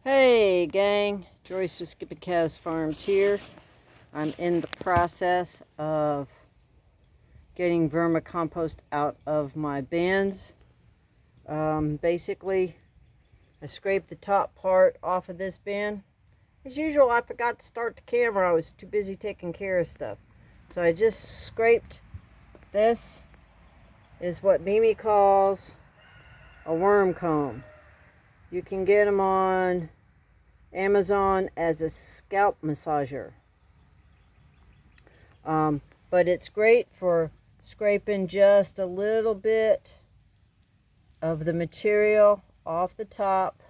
Hey gang, Joyce with Skipping Cows Farms here. I'm in the process of getting vermicompost out of my bins. Basically, I scraped the top part off of this bin. As usual, I forgot to start the camera. I was too busy taking care of stuff. So I just scraped this. Is what Mimi calls a worm comb. You can get them on Amazon as a scalp massager. But it's great for scraping just a little bit of the material off the top.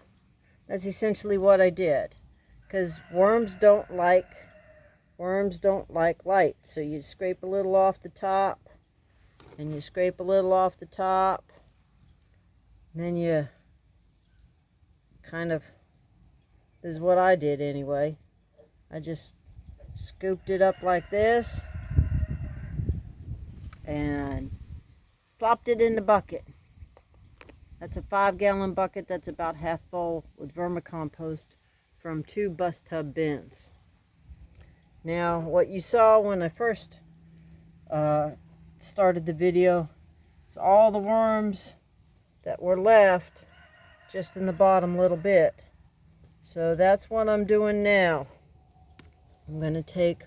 That's essentially what I did, because worms don't like light. So you scrape a little off the top, and you scrape a little off the top, then you kind of, this is what I did anyway. I just scooped it up like this and plopped it in the bucket. That's a 5-gallon bucket that's about half full with vermicompost from 2 bus tub bins. Now, what you saw when I first started the video is all the worms that were left just in the bottom little bit. So that's what I'm doing now. I'm going to take,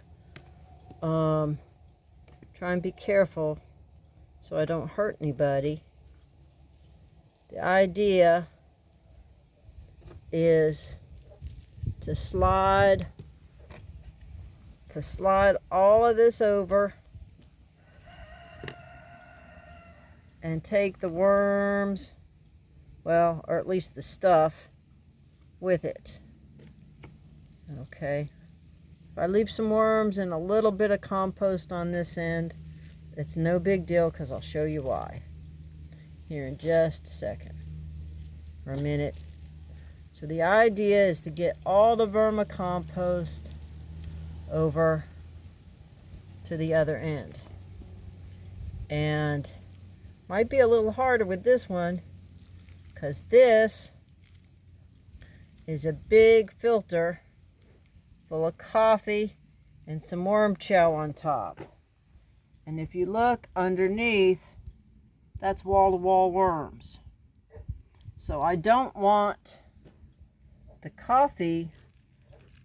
try and be careful so I don't hurt anybody. The idea is to slide all of this over and take the worms, well, or at least the stuff, with it. Okay. If I leave some worms and a little bit of compost on this end, it's no big deal, because I'll show you why here in just a second, or a minute. So the idea is to get all the vermicompost over to the other end. And might be a little harder with this one, because this is a big filter full of coffee and some worm chow on top. And if you look underneath, that's wall-to-wall worms. So I don't want the coffee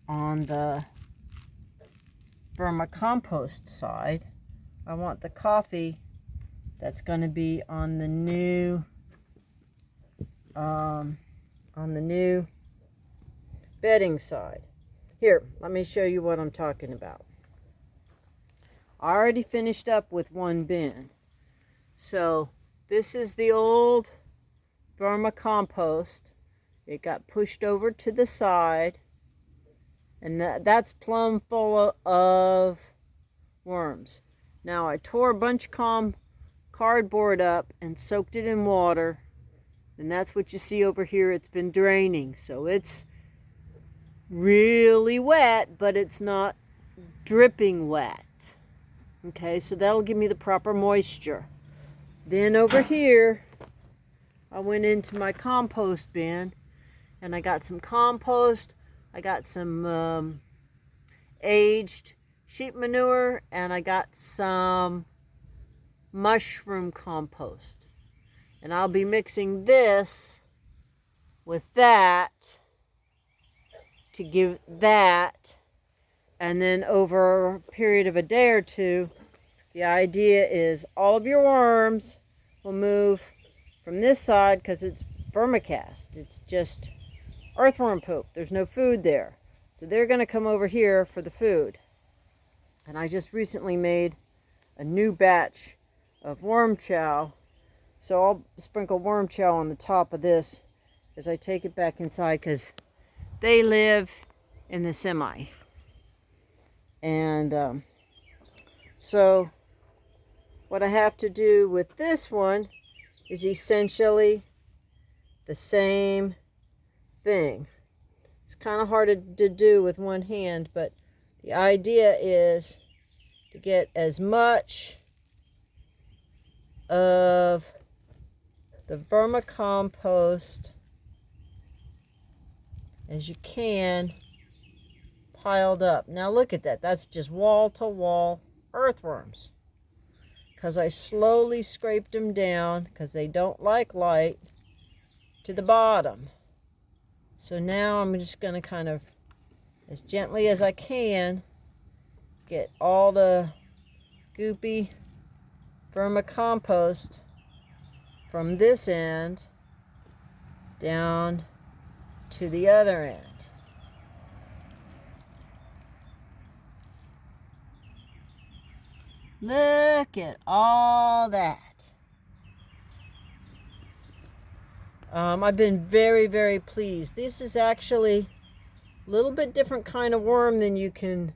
on the vermicompost side. I want the coffee that's going to be on the new bedding side. Here, let me show you what I'm talking about. I already finished up with one bin. So this is the old vermicompost. It got pushed over to the side, and that's plumb full of worms. Now I tore a bunch of cardboard up and soaked it in water, and that's what you see over here. It's been draining, so it's really wet, but it's not dripping wet. Okay, so that'll give me the proper moisture. Then over here, I went into my compost bin, and I got some compost. I got some aged sheep manure, and I got some mushroom compost. And I'll be mixing this with that to give that. And then over a period of a day or two, the idea is all of your worms will move from this side, because it's vermicast. It's just earthworm poop. There's no food there. So they're going to come over here for the food. And I just recently made a new batch of worm chow. So I'll sprinkle worm chow on the top of this as I take it back inside, because they live in the semi. And so what I have to do with this one is essentially the same thing. It's kind of hard to do with one hand, but the idea is to get as much of the vermicompost as you can piled up. Now look at that. That's just wall-to-wall earthworms. Because I slowly scraped them down because they don't like light to the bottom. So now I'm just going to kind of, as gently as I can, get all the goopy vermicompost from this end down to the other end. Look at all that. I've been very, very pleased. This is actually a little bit different kind of worm than you can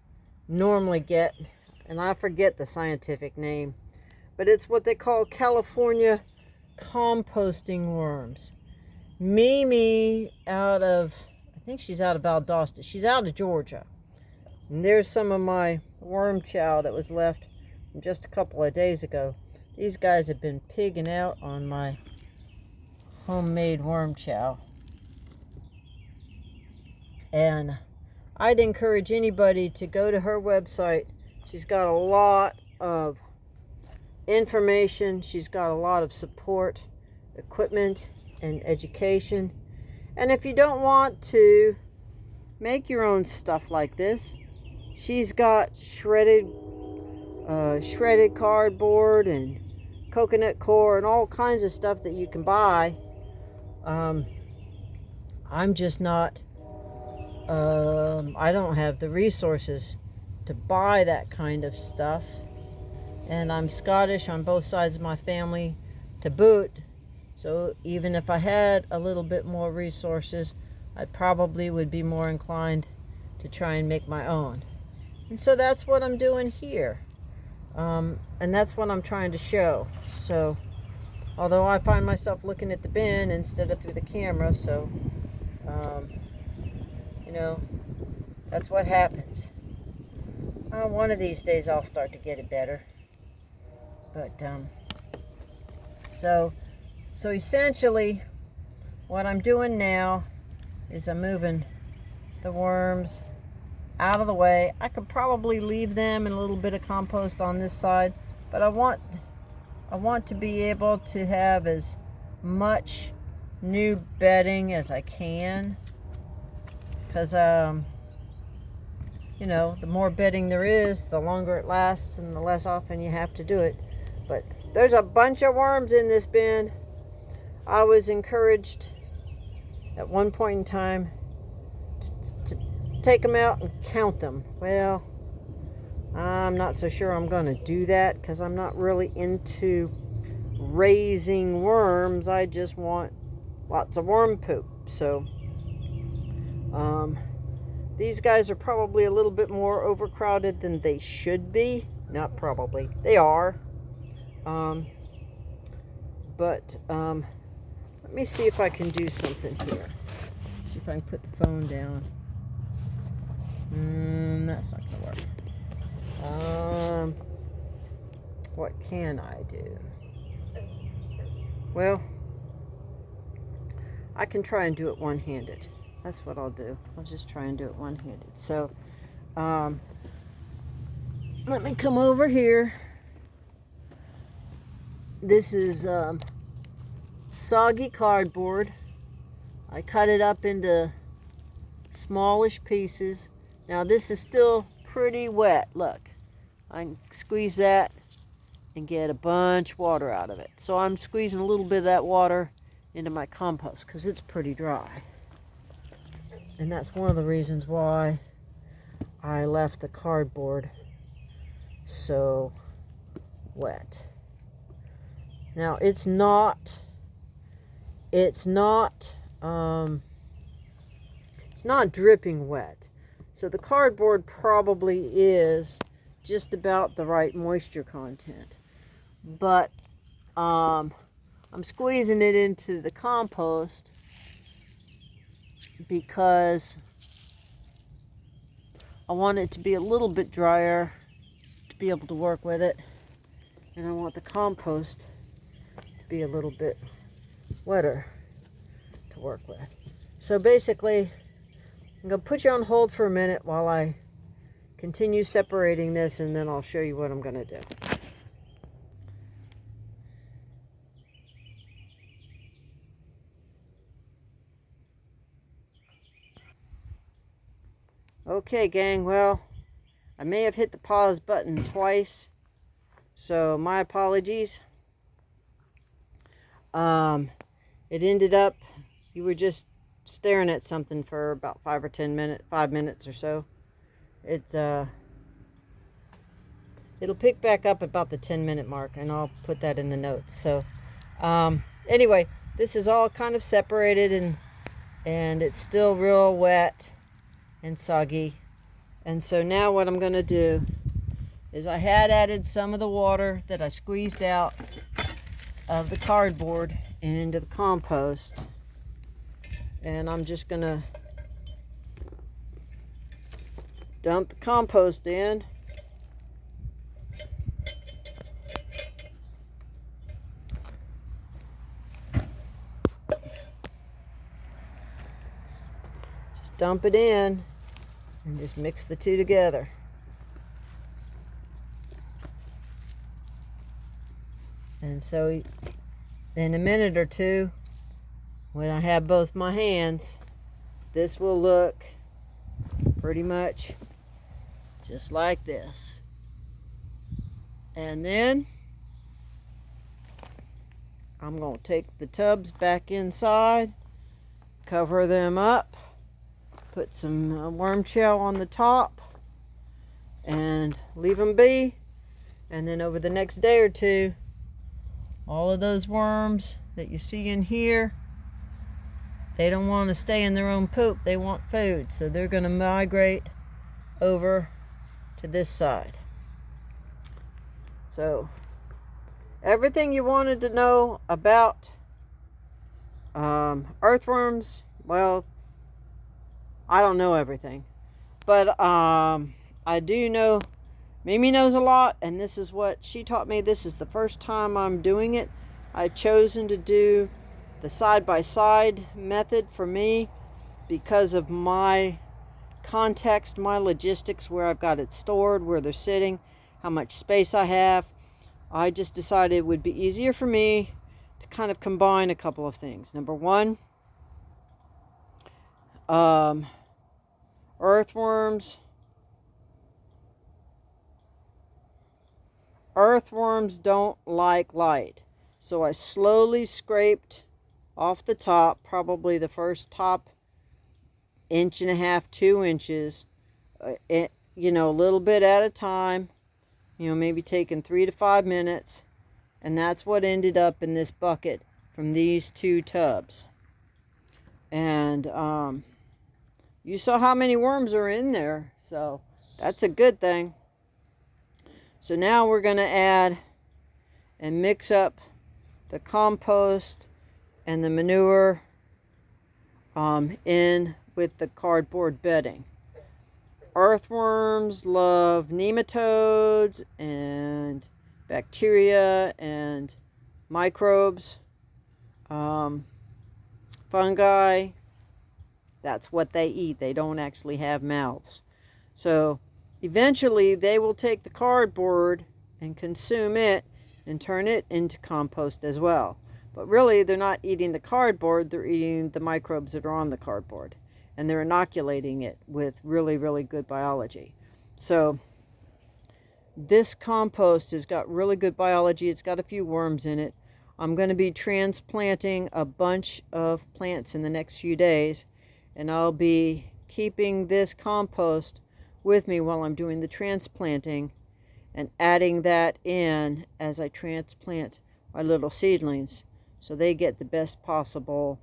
normally get. And I forget the scientific name. But it's what they call California composting worms. Mimi out of, I think she's out of Valdosta. She's out of Georgia. And there's some of my worm chow that was left from just a couple of days ago. These guys have been pigging out on my homemade worm chow. And I'd encourage anybody to go to her website. She's got a lot of information. She's got a lot of support, equipment, and education. And if you don't want to make your own stuff like this, she's got shredded cardboard and coconut core and all kinds of stuff that you can buy. I'm just not, I don't have the resources to buy that kind of stuff. And I'm Scottish on both sides of my family to boot. So even if I had a little bit more resources, I probably would be more inclined to try and make my own. And so that's what I'm doing here. And that's what I'm trying to show. So, although I find myself looking at the bin instead of through the camera, so, you know, that's what happens. One of these days I'll start to get it better. But, so essentially, what I'm doing now is I'm moving the worms out of the way. I could probably leave them and a little bit of compost on this side, but I want to be able to have as much new bedding as I can, because you know, the more bedding there is, the longer it lasts and the less often you have to do it. But there's a bunch of worms in this bin. I was encouraged at one point in time to take them out and count them. Well, I'm not so sure I'm going to do that because I'm not really into raising worms. I just want lots of worm poop. So these guys are probably a little bit more overcrowded than they should be. Not probably. They are. But let me see if I can do something here. See if I can put the phone down. That's not going to work. What can I do? Well, I can try and do it one-handed. That's what I'll do. I'll just try and do it one-handed. So, let me come over here. This is soggy cardboard. I cut it up into smallish pieces. Now this is still pretty wet. Look, I can squeeze that and get a bunch of water out of it. So I'm squeezing a little bit of that water into my compost because it's pretty dry. And that's one of the reasons why I left the cardboard so wet. Now it's not dripping wet. So the cardboard probably is just about the right moisture content. But I'm squeezing it into the compost because I want it to be a little bit drier to be able to work with it. And I want the compost to be a little bit wetter to work with. So basically, I'm going to put you on hold for a minute while I continue separating this, and then I'll show you what I'm going to do. Okay, gang, well, I may have hit the pause button twice, so my apologies. It ended up, you were just staring at something for about 5 minutes or so. It'll pick back up about the 10-minute mark, and I'll put that in the notes. So, anyway, this is all kind of separated, and it's still real wet and soggy. And so now what I'm going to do is I had added some of the water that I squeezed out of the cardboard and into the compost. And I'm just going to dump the compost in. Just dump it in and just mix the two together. And so in a minute or two, when I have both my hands, this will look pretty much just like this. And then I'm going to take the tubs back inside, cover them up, put some worm shell on the top, and leave them be. And then over the next day or two, all of those worms that you see in here, they don't want to stay in their own poop. They want food. So they're going to migrate over to this side. So everything you wanted to know about earthworms, well, I don't know everything. But I do know, Mimi knows a lot, and this is what she taught me. This is the first time I'm doing it. I've chosen to do the side-by-side method for me because of my context, my logistics, where I've got it stored, where they're sitting, how much space I have. I just decided it would be easier for me to kind of combine a couple of things. Number one, earthworms don't like light. So I slowly scraped off the top, probably the first top 1.5 to 2 inches, a little bit at a time, maybe taking 3 to 5 minutes. And that's what ended up in this bucket from these 2 tubs. And you saw how many worms are in there, so that's a good thing. So now we're going to add and mix up the compost and the manure in with the cardboard bedding. Earthworms love nematodes and bacteria and microbes, fungi. That's what they eat. They don't actually have mouths. So eventually they will take the cardboard and consume it and turn it into compost as well. But really, they're not eating the cardboard, they're eating the microbes that are on the cardboard. And they're inoculating it with really, really good biology. So this compost has got really good biology. It's got a few worms in it. I'm going to be transplanting a bunch of plants in the next few days. And I'll be keeping this compost with me while I'm doing the transplanting and adding that in as I transplant my little seedlings so they get the best possible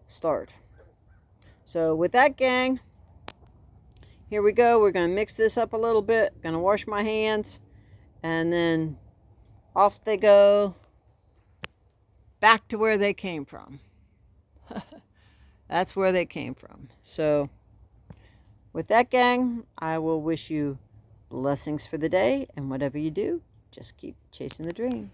start. So with that, gang, here we go. We're going to mix this up a little bit. Going to wash my hands, and then off they go back to where they came from. That's where they came from. So with that, gang, I will wish you blessings for the day, and whatever you do, just keep chasing the dream.